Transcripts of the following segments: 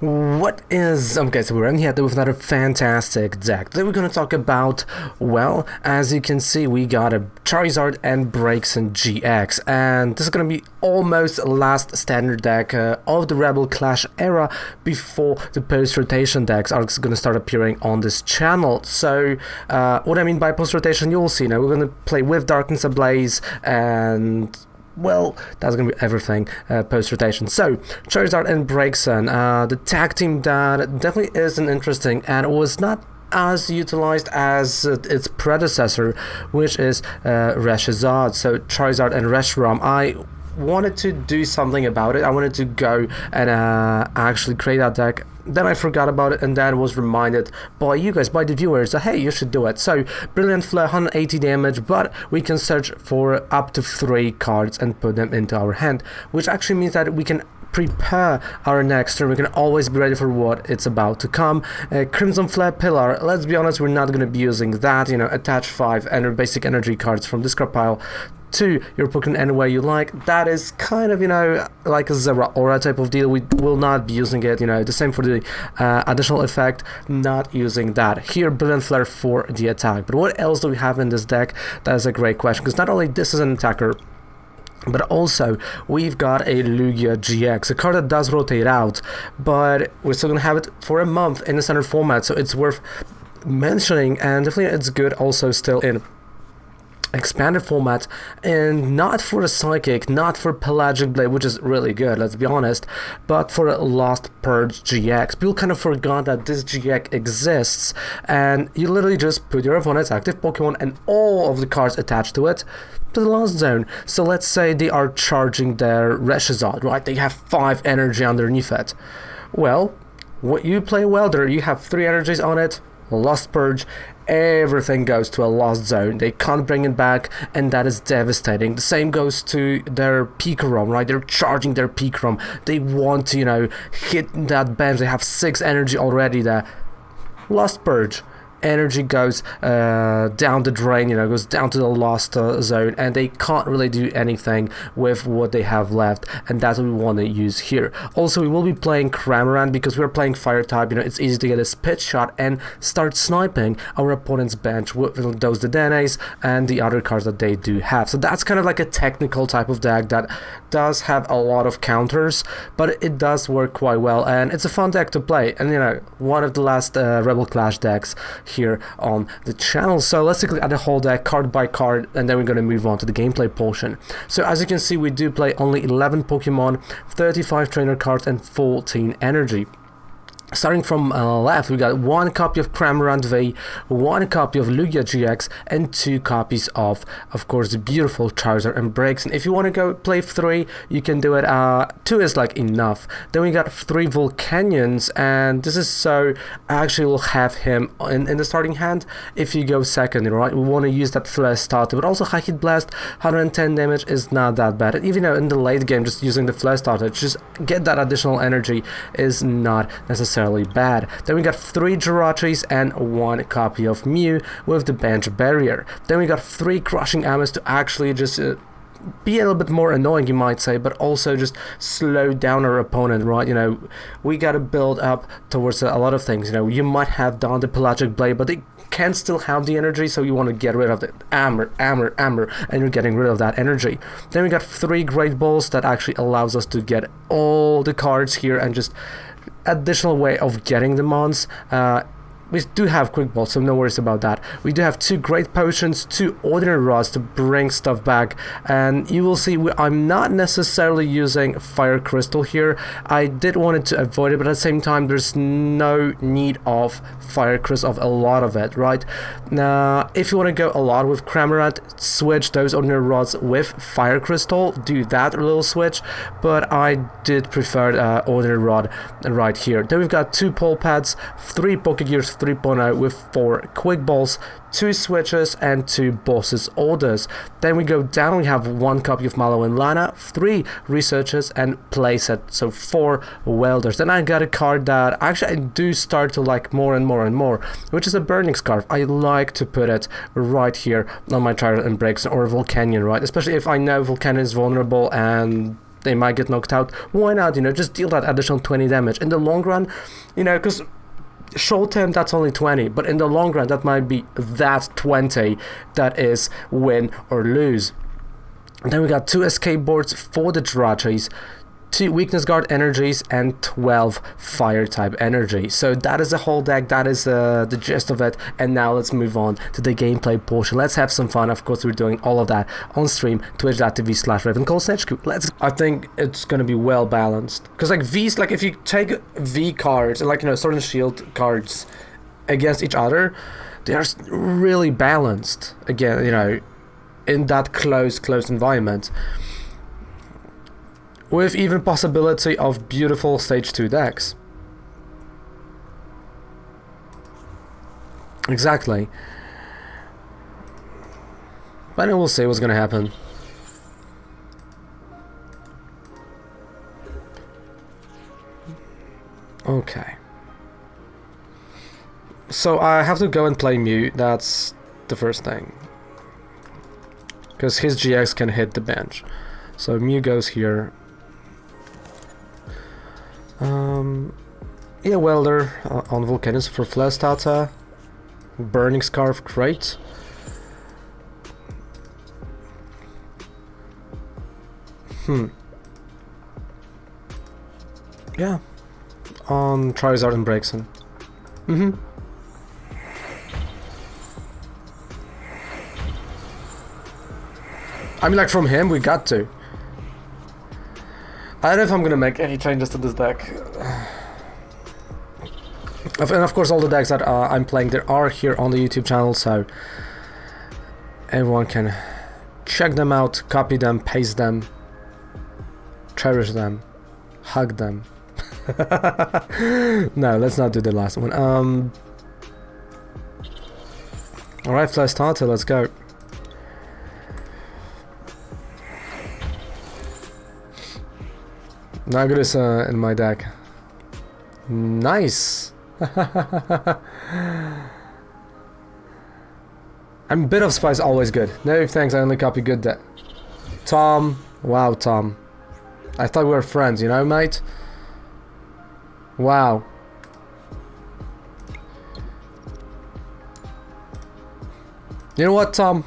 What is up, guys? We're in here with another fantastic deck that we're gonna talk about. Well, as you can see, we got a Charizard and Braixen GX, and this is gonna be almost last standard deck of the Rebel Clash era before the post-rotation decks are gonna start appearing on this channel. So what I mean by post-rotation, you'll see. Now we're gonna play with Darkness Ablaze, and well, that's gonna be everything post-rotation. So, Charizard and Braixen, the tag team that definitely isn't interesting and was not as utilized as its predecessor, which is Charizard. So, Charizard and Reshiram, I wanted to do something about it. I wanted to go and actually create that deck. Then I forgot about it, and then was reminded by you guys, by the viewers, that hey, you should do it. So, Brilliant Flare, 180 damage, but we can search for up to 3 cards and put them into our hand, which actually means that we can prepare our next turn. We can always be ready for what it's about to come. Crimson Flare Pillar, let's be honest, we're not going to be using that. You know, attach 5 basic energy cards from discard pile to your Pokemon any way you like. That is kind of, you know, like a Zera Aura type of deal. We will not be using it, you know. The same for the additional effect, not using that. Here, Brilliant Flare for the attack. But what else do we have in this deck? That is a great question, because not only this is an attacker, but also we've got a Lugia GX, a card that does rotate out, but we're still gonna have it for a month in the standard format, so it's worth mentioning. And definitely it's good also still in expanded format, and not for the Psychic, not for Pelagic Blade, which is really good, let's be honest, but for Lost Purge GX. People kind of forgot that this GX exists, and you literally just put your opponent's active Pokemon and all of the cards attached to it to the Lost Zone. So let's say they are charging their Charizard, right? They have 5 energy underneath it. Well, what you play Welder, you have 3 energies on it, Lost Purge, everything goes to a Lost Zone. They can't bring it back, and that is devastating. The same goes to their Pikarom, right? They're charging their Pikarom. They want to, you know, hit that bench. They have 6 energy already there. Lost Purge. Energy goes down the drain, you know, goes down to the Lost Zone, and they can't really do anything with what they have left, and that's what we want to use here. Also, we will be playing Cramorant because we're playing Fire type. You know, it's easy to get a spit shot and start sniping our opponent's bench with those Dedenes and the other cards that they do have. So that's kind of like a technical type of deck that does have a lot of counters, but it does work quite well, and it's a fun deck to play. And you know, one of the last Rebel Clash decks here on the channel. So let's take a look at the whole deck card by card, and then we're going to move on to the gameplay portion. So as you can see, we do play only 11 Pokemon, 35 trainer cards, and 14 energy. Starting from left, we got 1 copy of Cramorant V, 1 copy of Lugia GX, and 2 copies of course, the beautiful Charizard and Braixen. If you want to go play 3, you can do it. 2 is like enough. Then we got 3 Volcanions, and this is so actually we'll have him in the starting hand if you go second, right? We want to use that Flare starter, but also High Hit Blast, 110 damage is not that bad. And even though in the late game, just using the Flare starter, just get that additional energy is not necessarily bad. Then we got 3 Jirachis and 1 copy of Mew with the Bench Barrier. Then we got 3 Crushing Amos to actually just be a little bit more annoying, you might say, but also just slow down our opponent, right? You know, we gotta build up towards a lot of things. You know, you might have done the Pelagic Blade, but they can still have the energy, so you want to get rid of the Amber, and you're getting rid of that energy. Then we got 3 Great Balls that actually allows us to get all the cards here and just additional way of getting the mons. We do have Quick Ball, so no worries about that. We do have 2 Great Potions, 2 Ordinary Rods to bring stuff back, and you will see I'm not necessarily using Fire Crystal here. I did want to avoid it, but at the same time, there's no need of Fire Crystal, of a lot of it, right? Now, if you want to go a lot with Cramorant, switch those Ordinary Rods with Fire Crystal, do that little switch, but I did prefer Ordinary Rod right here. Then we've got 2 Pole Pads, 3 Pokegears 3.0 with 4 Quick Balls, 2 switches, and 2 Boss's Orders. Then we go down, we have 1 copy of Mallow and Lana, 3 Researchers, and Playset, so 4 Welders. Then I got a card that actually I do start to like more and more and more, which is a Burning Scarf. I like to put it right here on my Charizard and Braixen or Volcanion, right? Especially if I know Volcanion is vulnerable and they might get knocked out. Why not, you know, just deal that additional 20 damage. In the long run, you know, because short term that's only 20, but in the long run that might be that 20 that is win or lose. And then we got 2 escape boards for the Jiraachis, 2 weakness guard energies, and 12 fire type energy. So that is the whole deck, that is the gist of it. And now let's move on to the gameplay portion. Let's have some fun. Of course, we're doing all of that on stream, twitch.tv/RavenCallsHQ. I think it's gonna be well balanced, because like V's, like if you take V cards, like, you know, Sword and Shield cards against each other, they are really balanced, again, you know, in that closed environment, with even possibility of beautiful stage 2 decks. Exactly. But then we'll see what's gonna happen. Okay. So I have to go and play Mew, that's the first thing. Because his GX can hit the bench. So Mew goes here. Yeah, Welder on Volcanus for Flestata. Burning Scarf, great. Yeah. On Charizard and Braixen. I mean, like, from him, we got to. I don't know if I'm gonna make any changes to this deck. And of course, all the decks that I'm playing, they are here on the YouTube channel, so everyone can check them out, copy them, paste them, cherish them, hug them. No, let's not do the last one. Alright, Flestata, let's go. Nagrus in my deck. Nice! I'm bit of spice, always good. No thanks, I only copy good deck. Tom. Wow, Tom. I thought we were friends, you know, mate? Wow. You know what, Tom?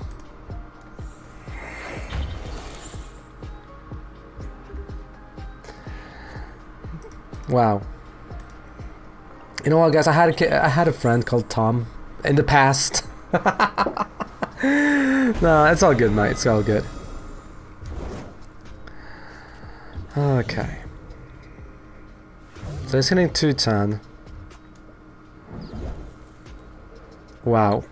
Wow. You know what, guys? I had a friend called Tom in the past. No, it's all good, mate. It's all good. Okay. So he's hitting 210. Wow.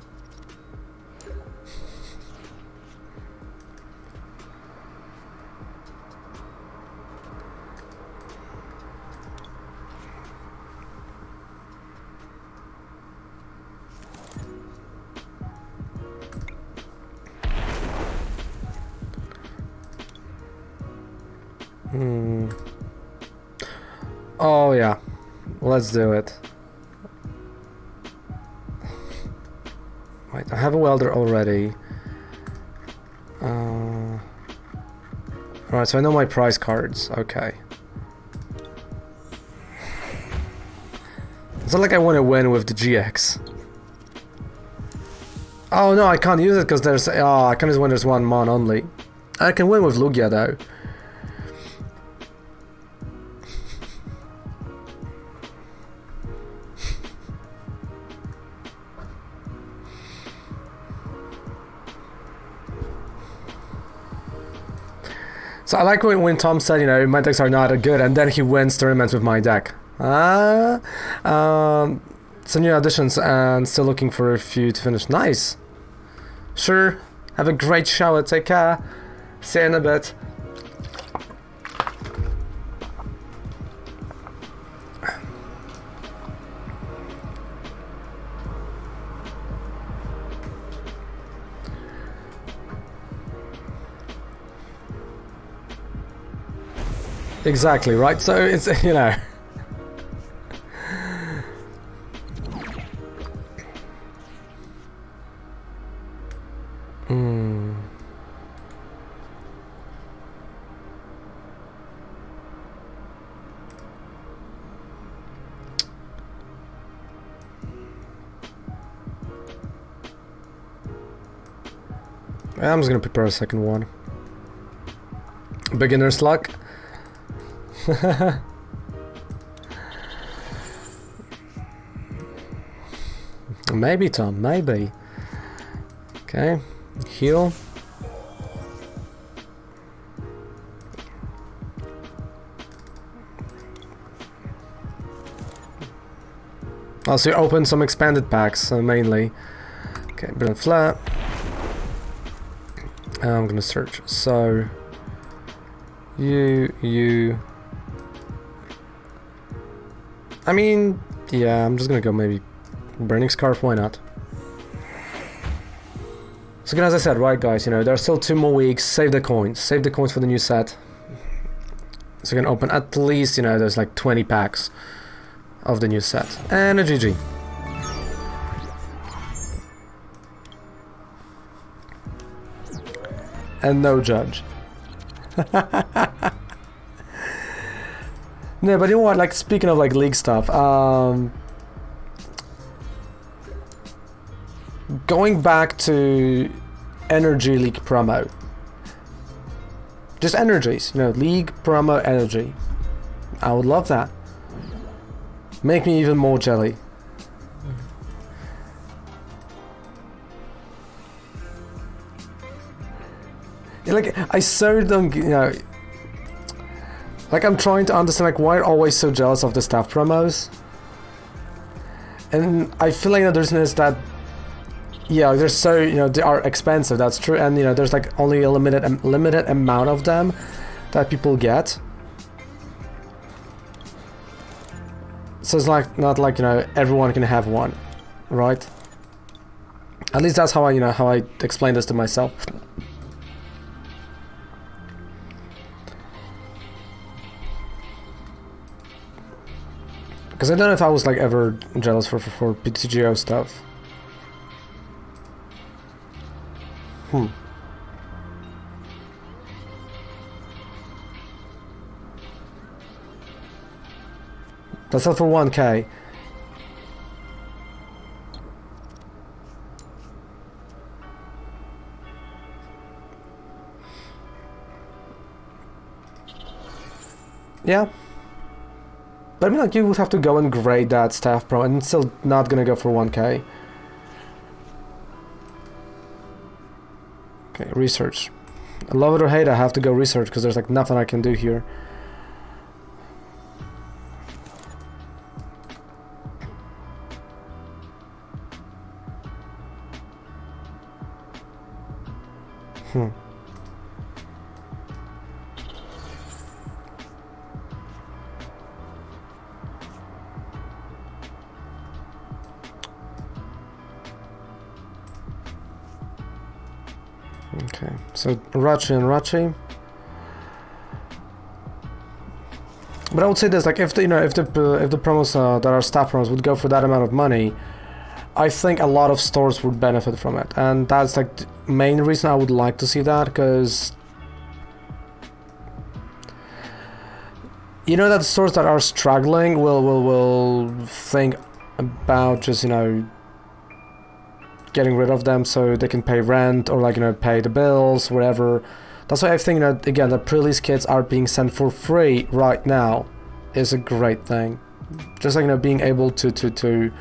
Oh yeah, let's do it. Wait, I have a welder already. Alright, so I know my prize cards. Okay. It's not like I want to win with the GX. Oh no, I can't use it because there's... Oh, I can just win there's one mon only. I can win with Lugia though. So I like when Tom said, you know, my decks are not good, and then he wins tournaments with my deck. Some new additions and still looking for a few to finish. Nice. Sure. Have a great shower. Take care. See you in a bit. Exactly, right? So it's, you know... I'm just gonna prepare a second one. Beginner's luck. Maybe, Tom, maybe. Okay, heal. Also open some expanded packs, mainly. Okay, brilliant flat. I'm gonna search. So you I mean, yeah, I'm just gonna go maybe Burning Scarf, why not? So again, as I said, right guys, you know, there are still 2 more weeks. Save the coins for the new set. So you can open at least, you know, there's like 20 packs of the new set. And a GG. And no judge. No, but you know what, like, speaking of like league stuff, going back to Energy League promo. Just energies, you know, League promo energy. I would love that. Make me even more jelly. Like, I so don't, you know, like, I'm trying to understand, like, why I'm always so jealous of the staff promos. And I feel like, you know, there's this that, yeah, they're so, you know, they are expensive, that's true, and, you know, there's, like, only a limited amount of them that people get. So it's like, not like, you know, everyone can have one, right? At least that's how I, you know, how I explain this to myself. Because I don't know if I was like ever jealous for TTGO stuff. That's all for 1K. Yeah. But I mean, like, you would have to go and grade that staff pro, and it's still not gonna go for 1K. Okay, research. I love it or hate it, I have to go research, because there's like nothing I can do here. Okay, so Rachi and Rachi. But I would say this, like, if the, you know, if the promos that are staff promos would go for that amount of money, I think a lot of stores would benefit from it, and that's like the main reason I would like to see that, because you know that the stores that are struggling will think about just, you know, getting rid of them so they can pay rent or, like, you know, pay the bills, whatever. That's why I think that, again, the pre-release kits are being sent for free right now is a great thing. Just, like, you know, being able to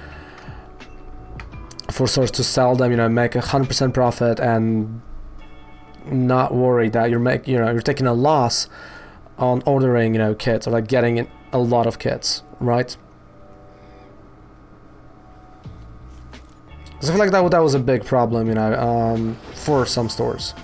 for stores to sell them, you know, make 100% profit and not worry that you're taking a loss on ordering, you know, kits, or like getting a lot of kits, right? So I feel like that was a big problem, you know, for some stores.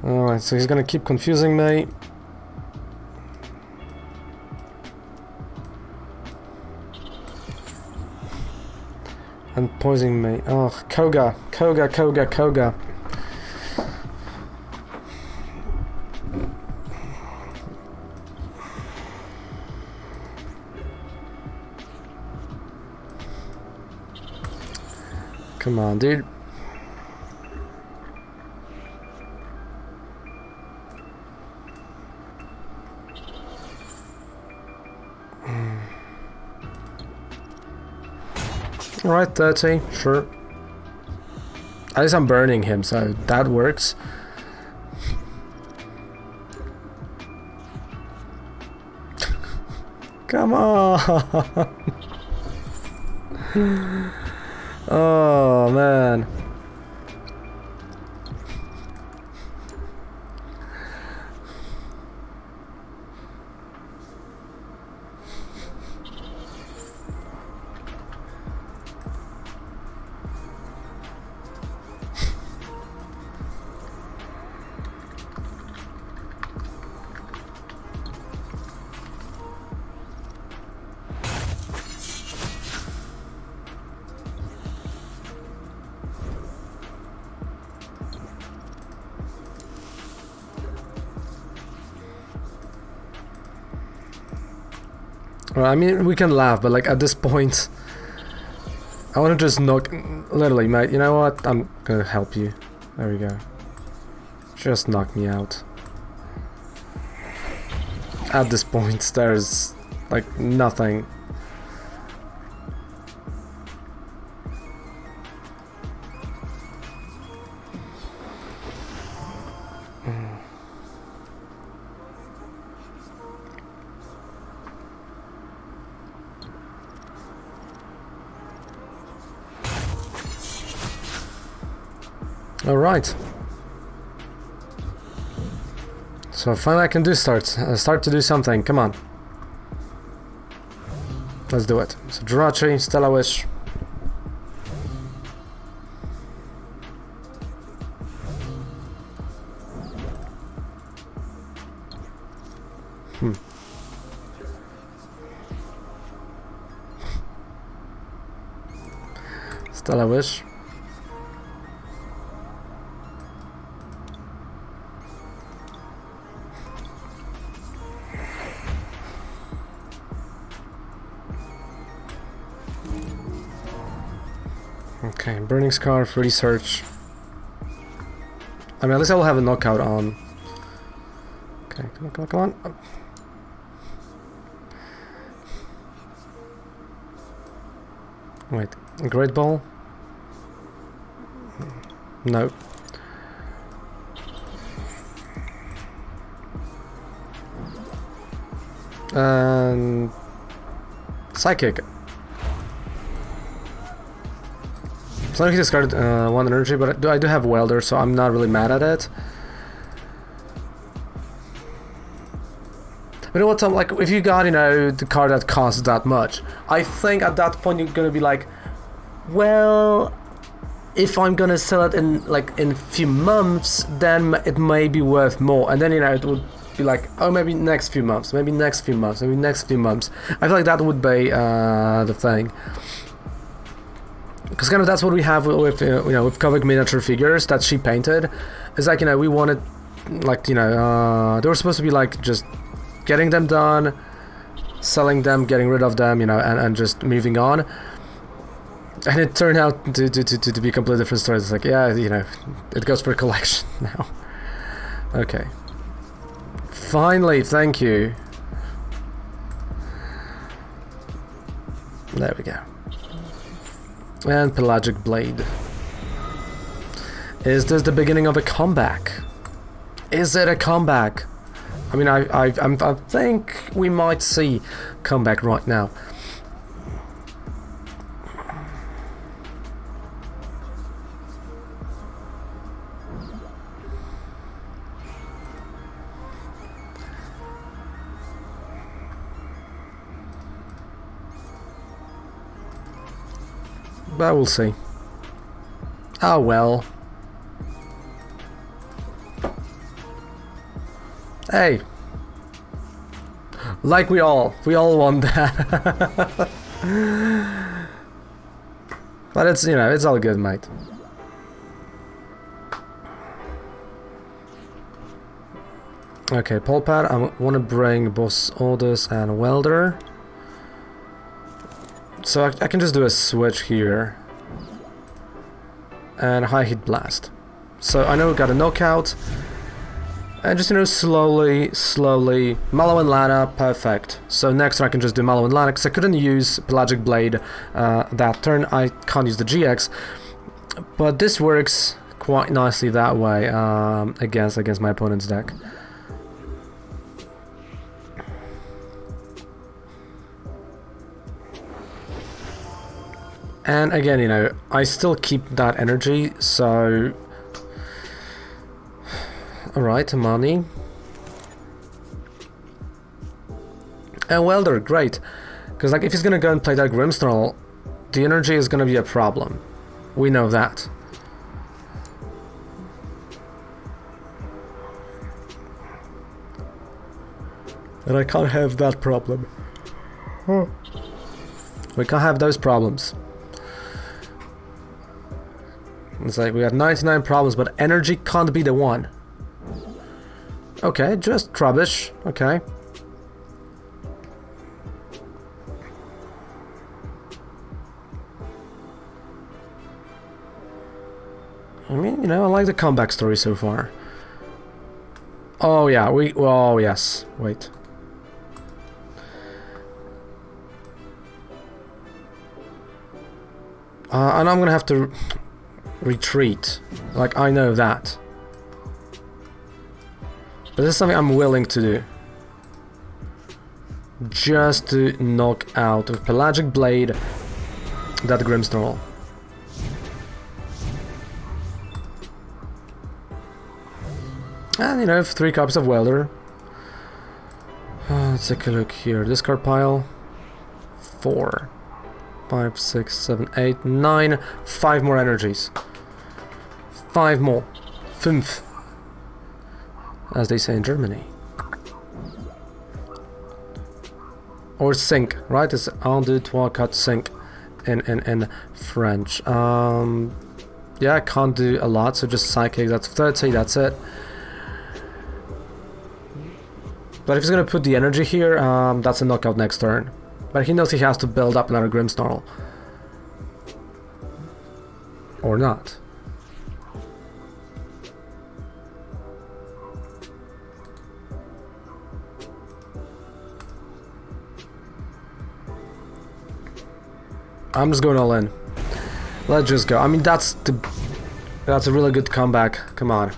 Alright, so he's gonna keep confusing me. And poisoning me. Oh, Koga. Come on, dude. Alright, 30, sure. At least I'm burning him, so that works. Come on! Oh, man. Well, I mean, we can laugh, but like at this point, I want to just knock. Literally, mate. You know what? I'm gonna help you. There we go. Just knock me out. At this point, there's like nothing. All right. So finally I can do start to do something. Come on. Let's do it. So Jirachi, Stella Wish. Stella Wish. Okay, Burning Scarf, Research. I mean, at least I will have a knockout on. Okay, come on, come on, come on. Oh. Wait, Great Ball? No. And Psychic. So he discarded 1 energy, but I do have Welder, so I'm not really mad at it. But you know what, Tom? Like, if you got, you know, the card that costs that much, I think at that point you're gonna be like, well, if I'm gonna sell it in like in a few months, then it may be worth more. And then, you know, it would be like, oh, maybe next few months, maybe next few months, maybe next few months. I feel like that would be the thing. Because kind of that's what we have with you know, with comic miniature figures that she painted. It's like, you know, we wanted, like, you know, they were supposed to be like just getting them done, selling them, getting rid of them, you know, and just moving on. And it turned out to be a completely different story. It's like, yeah, you know, it goes for a collection now. Okay. Finally, thank you. There we go. And Pelagic Blade. Is this the beginning of a comeback? Is it a comeback? I mean, I think we might see comeback right now. But we'll see. Oh well. Hey. Like we all want that. But it's, you know, it's all good, mate. Okay, Polpad, I want to bring Boss Orders and Welder. So I can just do a switch here. And High Heat Blast. So I know we got a knockout. And just, you know, slowly, Mallow and Lana, perfect. So next I can just do Mallow and Lana, because I couldn't use Pelagic Blade that turn. I can't use the GX, but this works quite nicely that way against my opponent's deck. And again, you know, I still keep that energy, so... Alright, money. And Welder, great. Because, like, if he's gonna go and play that Grimmsnarl, the energy is gonna be a problem. We know that. And I can't have that problem. We can't have those problems. It's like we have 99 problems, but energy can't be the one. Okay, just rubbish. Okay. I mean, you know, I like the comeback story so far. Oh yeah, oh yes. Wait. And I'm gonna have to retreat. Like, I know that. But this is something I'm willing to do. Just to knock out with Pelagic Blade that Grimmsnarl. And, you know, 3 copies of Welder. Let's take a look here. Discard pile. 4, 5, 6, 7, 8, 9. 5 more energies. 5 more. 5. As they say in Germany. Or 5, right? It's 1, 2, 3, 4, 5 in French. Yeah, I can't do a lot, so just Psychic, that's 30, that's it. But if he's gonna put the energy here, that's a knockout next turn. But he knows he has to build up another Grimmsnarl. Or not. I'm just going all in. Let's just go. I mean, that's a really good comeback. Come on.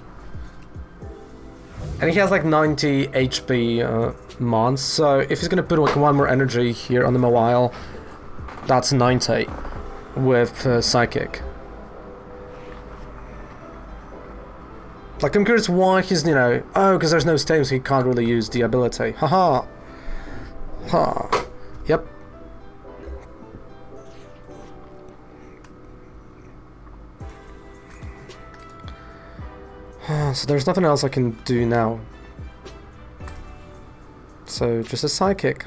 And he has like 90 HP Mons, so if he's gonna put like 1 more energy here on the Mawile, that's 90 with Psychic. Like, I'm curious why he's, you know, oh, because there's no stem, so he can't really use the ability. Haha. Ha. Yep. So there's nothing else I can do now. So just a Psychic.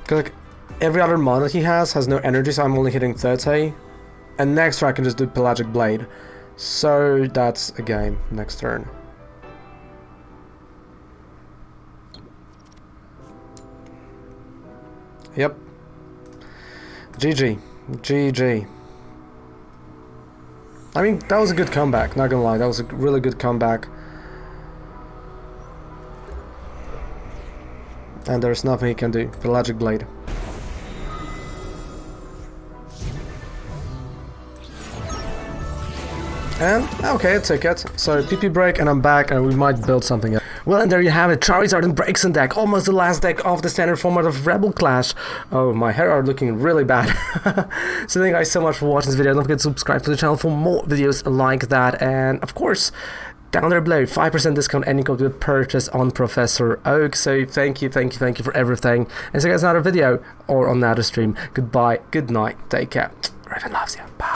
Cause like every other mon that he has no energy, so I'm only hitting 30. And next turn I can just do Pelagic Blade. So that's a game next turn. Yep. GG. GG. I mean, that was a good comeback, not gonna lie, that was a really good comeback. And there's nothing he can do. Pelagic Blade. And, okay, a ticket. So, PP break, and I'm back, and we might build something else. Well, and there you have it, Charizard and Braixen deck, almost the last deck of the standard format of Rebel Clash. Oh, my hair are looking really bad. So thank you guys so much for watching this video. Don't forget to subscribe to the channel for more videos like that. And, of course, down there below, 5% discount any code with purchase on Professor Oak. So thank you for everything. And see you guys in another video or on another stream. Goodbye, good night, take care. Raven loves you. Bye.